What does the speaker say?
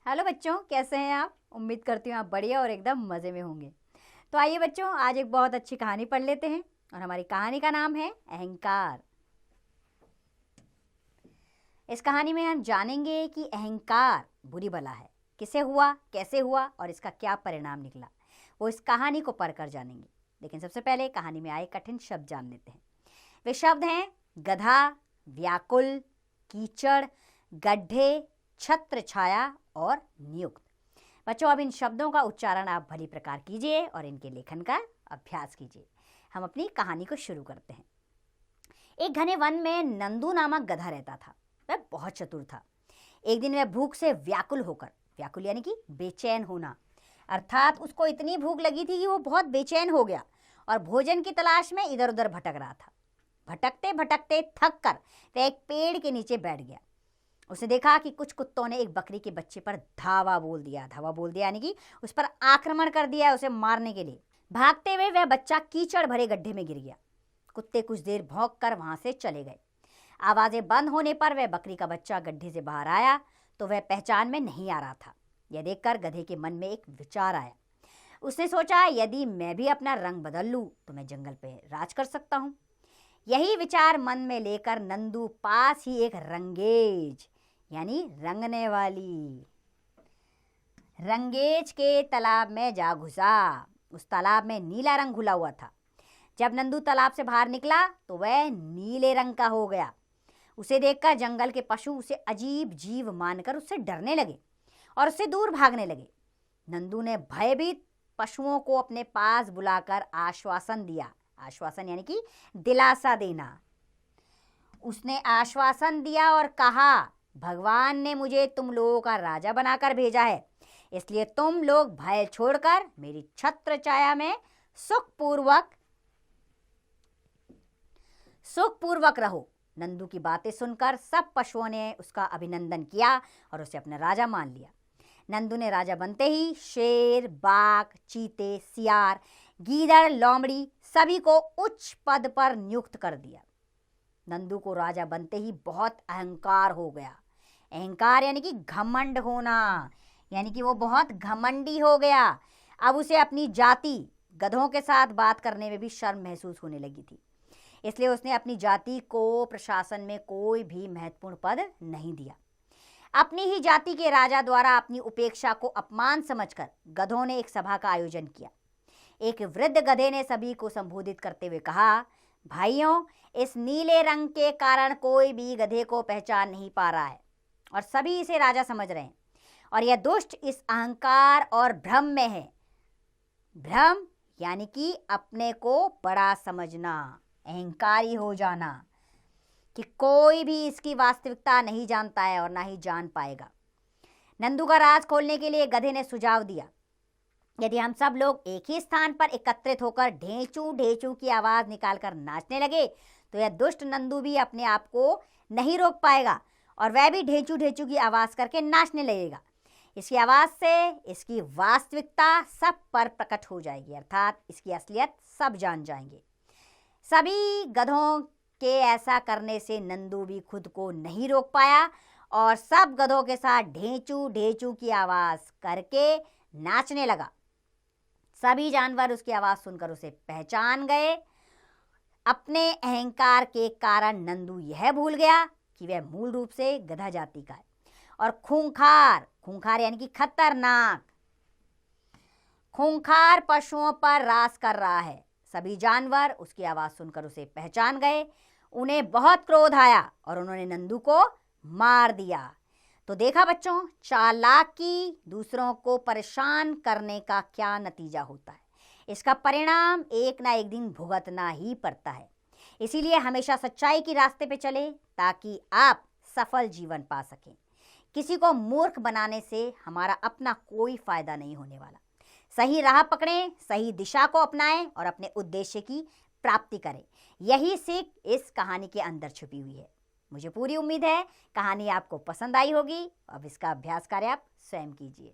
Hello बच्चों, कैसे हैं आप। उम्मीद करती हूँ आप बढ़िया और एकदम मज़े में होंगे। तो आइए बच्चों, आज एक बहुत अच्छी कहानी पढ़ लेते हैं और हमारी कहानी का नाम है अहंकार। इस कहानी में हम जानेंगे कि अहंकार बुरी बला है, किसे हुआ, कैसे हुआ और इसका क्या परिणाम निकला, वो इस कहानी को पढ़कर जानेंगे। लेकिन सबसे पहले कहानी में आए कठिन शब्द जान लेते हैं। वे शब्द हैं गधा, व्याकुल, कीचड़, गड्ढे, छत्र छाया और नियुक्त। बच्चों, अब इन शब्दों का उच्चारण आप भली प्रकार कीजिए और इनके लेखन का अभ्यास कीजिए। हम अपनी कहानी को शुरू करते हैं। एक घने वन में नंदू नामक गधा रहता था। वह बहुत चतुर था। एक दिन वह भूख से व्याकुल होकर, व्याकुल यानी कि बेचैन होना, अर्थात उसको इतनी भूख लगी थी कि वो बहुत बेचैन हो गया और भोजन की तलाश में इधर उधर भटक रहा था। भटकते भटकते थक कर वह एक पेड़ के नीचे बैठ गया। उसने देखा कि कुछ कुत्तों ने एक बकरी के बच्चे पर धावा बोल दिया यानी कि उस पर आक्रमण कर दिया उसे मारने के लिए। भागते हुए वह बच्चा कीचड़ भरे गड्ढे में गिर गया। कुत्ते कुछ देर भौंक कर वहां से चले गए। आवाजें बंद होने पर वह बकरी का बच्चा गड्ढे से बाहर आया तो वह पहचान में नहीं आ रहा था। यह देखकर गधे के मन में एक विचार आया। उसने सोचा, यदि मैं भी अपना रंग बदल लूं तो मैं जंगल पे राज कर सकता हूं। यही विचार मन में लेकर नंदू पास ही एक रंगेज यानी रंगने वाली रंगेज के तालाब में जा घुसा। उस तालाब में नीला रंग घुला हुआ था। जब नंदू तालाब से बाहर निकला तो वह नीले रंग का हो गया। उसे देखकर जंगल के पशु उसे अजीब जीव मानकर उससे डरने लगे और उससे दूर भागने लगे। नंदू ने भयभीत पशुओं को अपने पास बुलाकर आश्वासन दिया। आश्वासन यानी कि दिलासा देना। उसने आश्वासन दिया और कहा, भगवान ने मुझे तुम लोगों का राजा बनाकर भेजा है, इसलिए तुम लोग भय छोड़कर मेरी छत्र छाया में सुखपूर्वक रहो। नंदू की बातें सुनकर सब पशुओं ने उसका अभिनंदन किया और उसे अपना राजा मान लिया। नंदू ने राजा बनते ही शेर, बाघ, चीते, सियार, गीदड़, लोमड़ी सभी को उच्च पद पर नियुक्त कर दिया। नंदू को राजा बनते ही बहुत अहंकार हो गया। अहंकार यानी कि घमंड होना, यानी कि वो बहुत घमंडी हो गया। अब उसे अपनी जाति गधों के साथ बात करने में भी शर्म महसूस होने लगी थी। इसलिए उसने अपनी जाति को प्रशासन में कोई भी महत्वपूर्ण पद नहीं दिया। अपनी ही जाति के राजा द्वारा अपनी उपेक्षा को अपमान समझकर गधों ने एक सभा का आयोजन किया। एक वृद्ध गधे ने सभी को संबोधित करते हुए कहा, भाइयों, इस नीले रंग के कारण कोई भी गधे को पहचान नहीं पा रहा है और सभी इसे राजा समझ रहे हैं और यह दुष्ट इस अहंकार और भ्रम में है। भ्रम यानी कि अपने को बड़ा समझना, अहंकारी हो जाना, कि कोई भी इसकी वास्तविकता नहीं जानता है और ना ही जान पाएगा। नंदू का राज खोलने के लिए गधे ने सुझाव दिया, यदि हम सब लोग एक ही स्थान पर एकत्रित होकर ढेंचू ढेंचू की आवाज निकालकर नाचने लगे तो यह दुष्ट नंदू भी अपने आप को नहीं रोक पाएगा और वह भी ढेंचू ढेंचू की आवाज करके नाचने लगेगा। इसकी आवाज से इसकी वास्तविकता सब पर प्रकट हो जाएगी, अर्थात इसकी असलियत सब जान जाएंगे। सभी गधों के ऐसा करने से नंदू भी खुद को नहीं रोक पाया और सब गधों के साथ ढेंचू ढेंचू की आवाज करके नाचने लगा। सभी जानवर उसकी आवाज सुनकर उसे पहचान गए। अपने अहंकार के कारण नंदू यह भूल गया कि वह मूल रूप से गधा जाति का है और खूंखार यानी कि खतरनाक, खूंखार पशुओं पर राज कर रहा है। सभी जानवर उसकी आवाज सुनकर उसे पहचान गए। उन्हें बहुत क्रोध आया और उन्होंने नंदू को मार दिया। तो देखा बच्चों, चालाकी दूसरों को परेशान करने का क्या नतीजा होता है। इसका परिणाम एक ना एक दिन भुगतना ही पड़ता है। इसीलिए हमेशा सच्चाई की रास्ते पे चले ताकि आप सफल जीवन पा सकें। किसी को मूर्ख बनाने से हमारा अपना कोई फायदा नहीं होने वाला। सही राह पकड़ें, सही दिशा को अपनाएं और अपने उद्देश्य की प्राप्ति करें। यही सीख इस कहानी के अंदर छुपी हुई है। मुझे पूरी उम्मीद है कहानी आपको पसंद आई होगी। अब इसका अभ्यास कार्य आप स्वयं कीजिए।